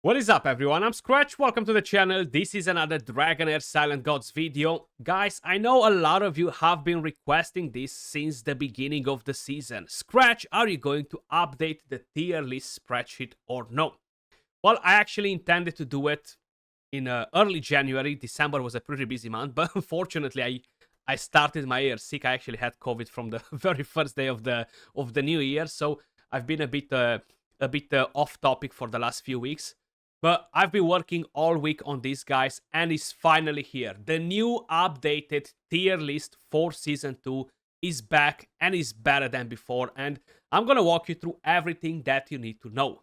What is up, everyone? I'm Skratch. Welcome to the channel. This is another Dragonheir Silent Gods video. Guys, I know a lot of you have been requesting this since the beginning of the season. Skratch, are you going to update the tier list spreadsheet or no? Well, I actually intended to do it in early January. December was a pretty busy month, but unfortunately, I started my year sick. I actually had COVID from the very first day of the new year, so I've been a bit off topic for the last few weeks. But I've been working all week on this, guys, and it's finally here. The new updated tier list for Season 2 is back and is better than before. And I'm going to walk you through everything that you need to know.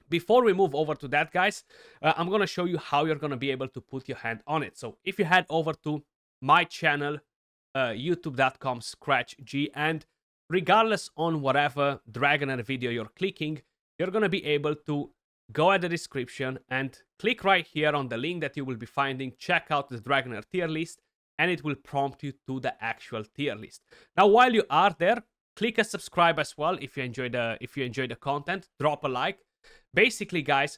Before we move over to that, guys, I'm going to show you how you're going to be able to put your hand on it. So if you head over to my channel, youtube.com/SkratchG, and regardless on whatever Dragonheir video you're clicking, you're going to be able to go at the description and click right here on the link that you will be finding. Check out the Dragonheir tier list, and it will prompt you to the actual tier list. Now, while you are there, click a subscribe as well if you enjoy the content. Drop a like. Basically, guys,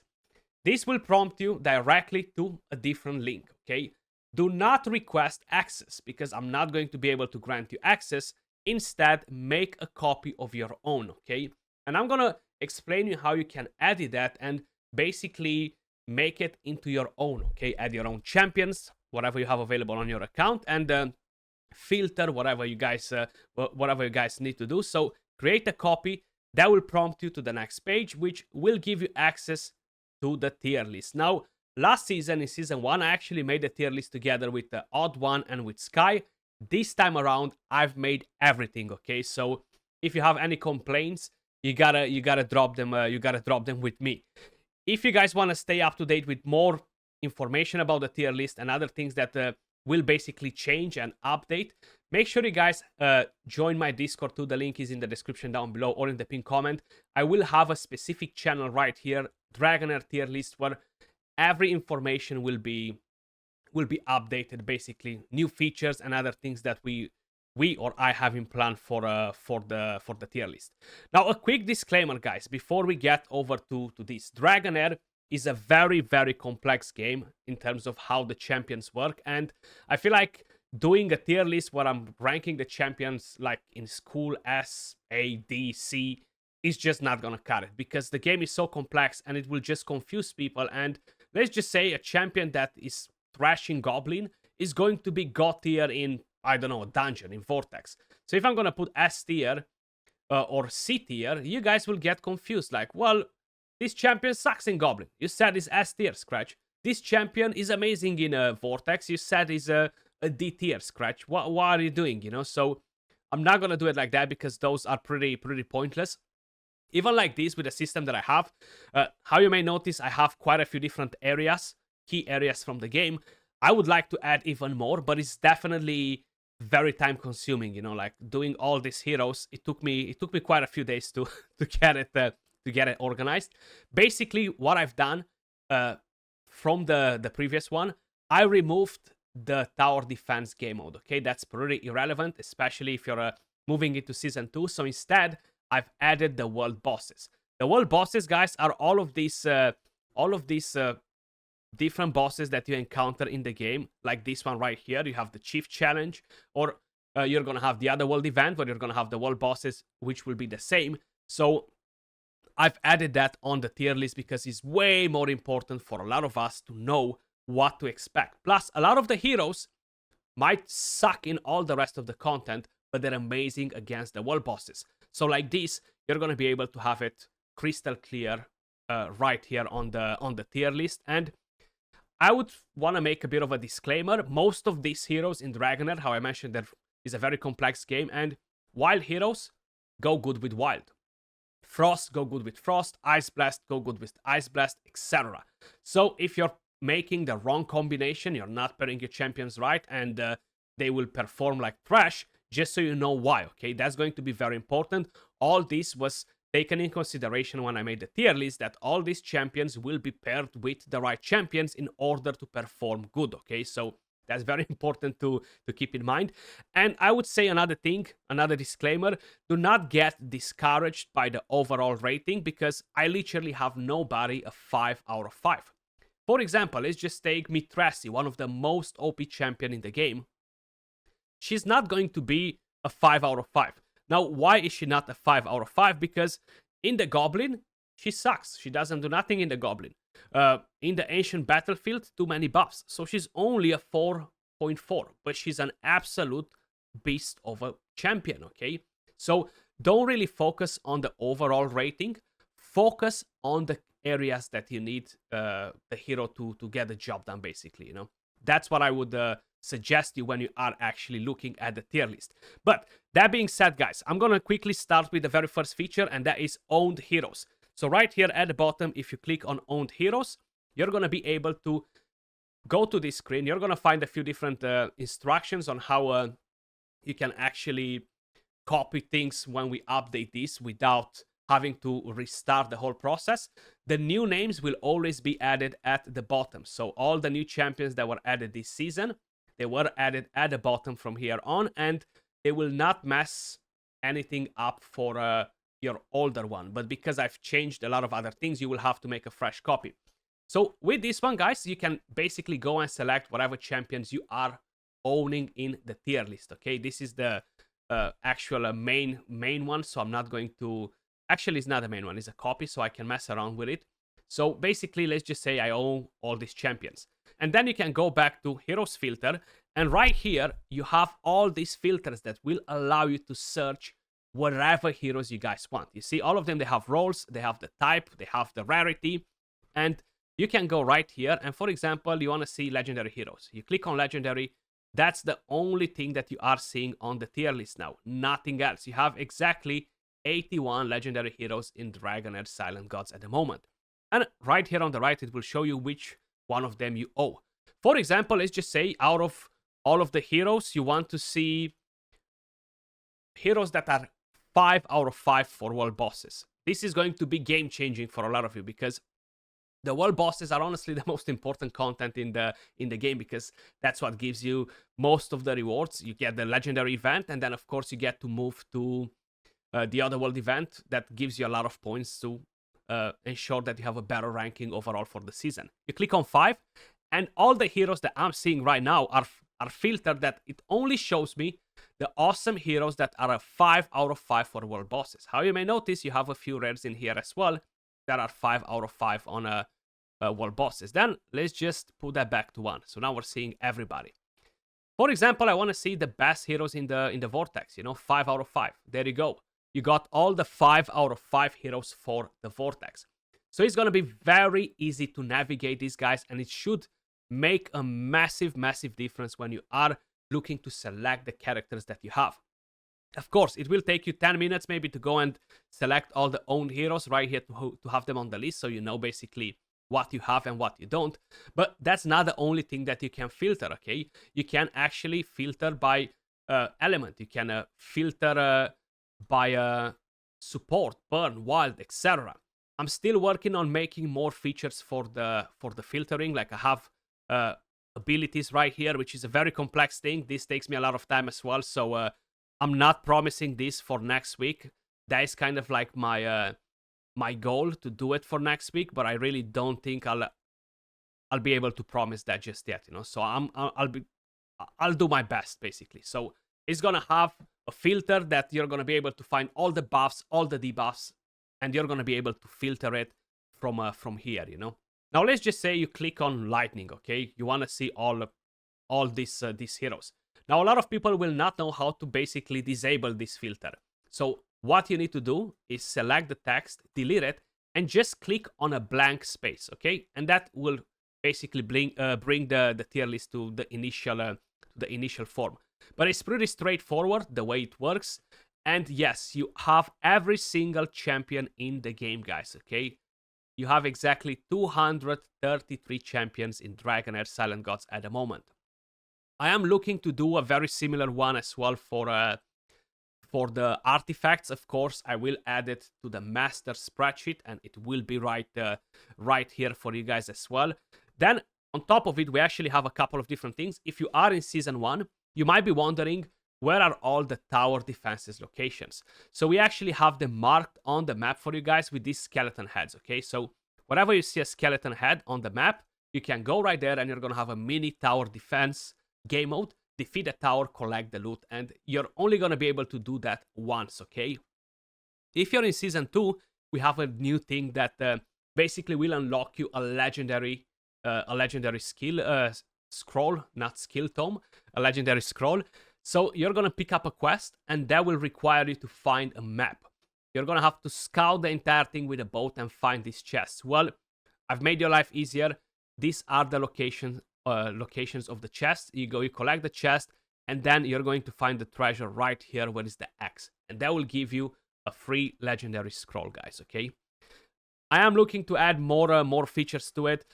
this will prompt you directly to a different link. Okay, do not request access because I'm not going to be able to grant you access. Instead, make a copy of your own. Okay, and I'm gonna explain you how you can edit that and basically make it into your own. Okay, add your own champions, whatever you have available on your account, and filter whatever you guys need to do. So create a copy that will prompt you to the next page, which will give you access to the tier list. Now, last season, in season 1, I actually made a tier list together with the Odd One and with Sky. This time around, I've made everything. Okay, so if you have any complaints, you gotta drop them. You gotta drop them with me. If you guys want to stay up to date with more information about the tier list and other things that will basically change and update, make sure you guys join my Discord too. The link is in the description down below or in the pinned comment. I will have a specific channel right here, Dragonheir tier list, where every information will be updated. Basically, new features and other things that we or I have in plan for the tier list. Now, a quick disclaimer, guys, before we get over to this. Dragonheir is a very, very complex game in terms of how the champions work, and I feel like doing a tier list where I'm ranking the champions like in school S, A, D, C is just not gonna cut it because the game is so complex and it will just confuse people. And let's just say a champion that is thrashing Goblin is going to be God tier in, I don't know, a dungeon in Vortex. So if I'm gonna put S tier or C tier, you guys will get confused. Like, well, this champion sucks in Goblin. You said it's S tier, Skratch. This champion is amazing in Vortex. You said is a D tier, Skratch. What are you doing? So I'm not gonna do it like that because those are pretty pointless. Even like this with the system that I have, how you may notice, I have quite a few different areas, key areas from the game. I would like to add even more, but it's definitely very time consuming. Like doing all these heroes, it took me quite a few days to get it organized. Basically, what I've done from the previous one, I removed the tower defense game mode. Okay, that's pretty irrelevant, especially if you're moving into season 2. So instead, I've added the world bosses. The world bosses, guys, are all of these different bosses that you encounter in the game, like this one right here. You have the chief challenge, or you're gonna have the other world event where you're gonna have the world bosses, which will be the same. So I've added that on the tier list because it's way more important for a lot of us to know what to expect. Plus, a lot of the heroes might suck in all the rest of the content, but they're amazing against the world bosses. So like this, you're gonna be able to have it crystal clear right here on the tier list. And I would want to make a bit of a disclaimer. Most of these heroes in Dragonheir, how I mentioned, that is a very complex game, and wild heroes go good with wild. Frost go good with Frost, Ice Blast go good with Ice Blast, etc. So if you're making the wrong combination, you're not pairing your champions right, and they will perform like trash, just so you know why, okay? That's going to be very important. All this was taken in consideration when I made the tier list, that all these champions will be paired with the right champions in order to perform good, okay? So That's very important to keep in mind. And I would say another thing, another disclaimer, do not get discouraged by the overall rating, because I literally have nobody a 5 out of 5. For example, let's just take Mithrassi, one of the most OP champion in the game. She's not going to be a 5 out of 5. Now, why is she not a 5 out of 5? Because in the Goblin, she sucks. She doesn't do nothing in the Goblin. In the Ancient Battlefield, too many buffs. So she's only a 4.4, but she's an absolute beast of a champion, okay? So don't really focus on the overall rating. Focus on the areas that you need the hero to get the job done, basically, you know? That's what I would suggest you when you are actually looking at the tier list. But that being said, guys, I'm going to quickly start with the very first feature, and that is owned heroes. So right here at the bottom, if you click on owned heroes, you're going to be able to go to this screen. You're going to find a few different instructions on how you can actually copy things when we update this without having to restart the whole process. The new names will always be added at the bottom. So all the new champions that were added this season, they were added at the bottom from here on, and they will not mess anything up for your older one. But because I've changed a lot of other things, you will have to make a fresh copy. So with this one, guys, you can basically go and select whatever champions you are owning in the tier list, okay? This is the actual main one, so I'm not going to... Actually, it's not the main one, it's a copy, so I can mess around with it. So basically, let's just say I own all these champions. And then you can go back to Heroes Filter, and right here, you have all these filters that will allow you to search whatever heroes you guys want. You see, all of them, they have roles, they have the type, they have the rarity, and you can go right here, and for example, you want to see legendary heroes. You click on legendary. That's the only thing that you are seeing on the tier list now, nothing else. You have exactly 81 legendary heroes in Dragonheir Silent Gods at the moment. And right here on the right, it will show you which one of them you owe. For example, let's just say out of all of the heroes, you want to see heroes that are 5 out of 5 for world bosses. This is going to be game changing for a lot of you, because the world bosses are honestly the most important content in the game, because that's what gives you most of the rewards. You get the legendary event, and then of course you get to move to the other world event that gives you a lot of points to ensure that you have a better ranking overall for the season. You click on 5, and all the heroes that I'm seeing right now are filtered that it only shows me the awesome heroes that are a 5 out of 5 for world bosses. How you may notice, you have a few rares in here as well that are 5 out of 5 on world bosses. Then let's just put that back to 1. So now we're seeing everybody. For example, I want to see the best heroes in the Vortex, you know, 5 out of 5. There you go. You got all the 5 out of 5 heroes for the Vortex. So it's going to be very easy to navigate these guys, and it should make a massive, massive difference when you are looking to select the characters that you have. Of course, it will take you 10 minutes maybe to go and select all the owned heroes right here to have them on the list, so you know basically what you have and what you don't. But that's not the only thing that you can filter, okay? You can actually filter by element. You can filter by support, burn, wild, etc. I'm still working on making more features for the filtering. Like I have abilities right here, which is a very complex thing. This takes me a lot of time as well, so I'm not promising this for next week. That is kind of like my my goal to do it for next week, but I really don't think I'll be able to promise that just yet, you know. So I'll do my best basically. So it's gonna have a filter that you're gonna be able to find all the buffs, all the debuffs, and you're gonna be able to filter it from here, you know. Now let's just say you click on lightning, okay? You wanna see all these heroes. Now a lot of people will not know how to basically disable this filter. So what you need to do is select the text, delete it, and just click on a blank space, okay? And that will basically bring the tier list to the initial form. But it's pretty straightforward the way it works. And yes, you have every single champion in the game, guys, okay? You have exactly 233 champions in Dragonheir Silent Gods at the moment. I am looking to do a very similar one as well for the artifacts. Of course, I will add it to the master spreadsheet, and it will be right here for you guys as well. Then On top of it, we actually have a couple of different things. If you are in Season 1, you might be wondering, where are all the tower defenses locations? So we actually have them marked on the map for you guys with these skeleton heads, okay? So wherever you see a skeleton head on the map, you can go right there and you're going to have a mini tower defense game mode. Defeat the tower, collect the loot, and you're only going to be able to do that once, okay? If you're in Season 2, we have a new thing that basically will unlock you a legendary skill scroll, not skill tome, a legendary scroll. So you're gonna pick up a quest, and that will require you to find a map. You're gonna have to scout the entire thing with a boat and find these chests. Well, I've made your life easier. These are the locations of the chests. You collect the chest, and then you're going to find the treasure right here where is the X, and that will give you a free legendary scroll, guys. Okay. I am looking to add more features to it.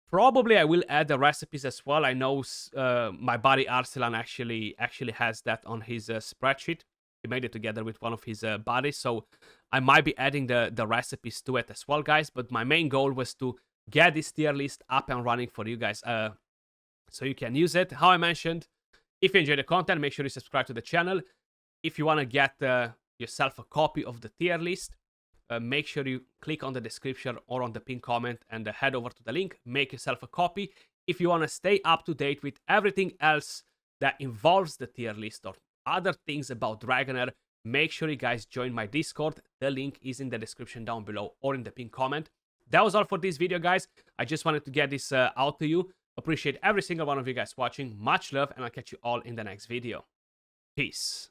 Probably I will add the recipes as well. I know my buddy Arsalan actually has that on his spreadsheet. He made it together with one of his buddies, so I might be adding the recipes to it as well, guys. But my main goal was to get this tier list up and running for you guys, so you can use it. How I mentioned, if you enjoy the content, make sure you subscribe to the channel. If you want to get yourself a copy of the tier list, make sure you click on the description or on the pinned comment and head over to the link. Make yourself a copy. If you want to stay up to date with everything else that involves the tier list or other things about Dragonheir, make sure you guys join my Discord. The link is in the description down below or in the pinned comment. That was all for this video, guys. I just wanted to get this out to you. Appreciate every single one of you guys watching. Much love, and I'll catch you all in the next video. Peace.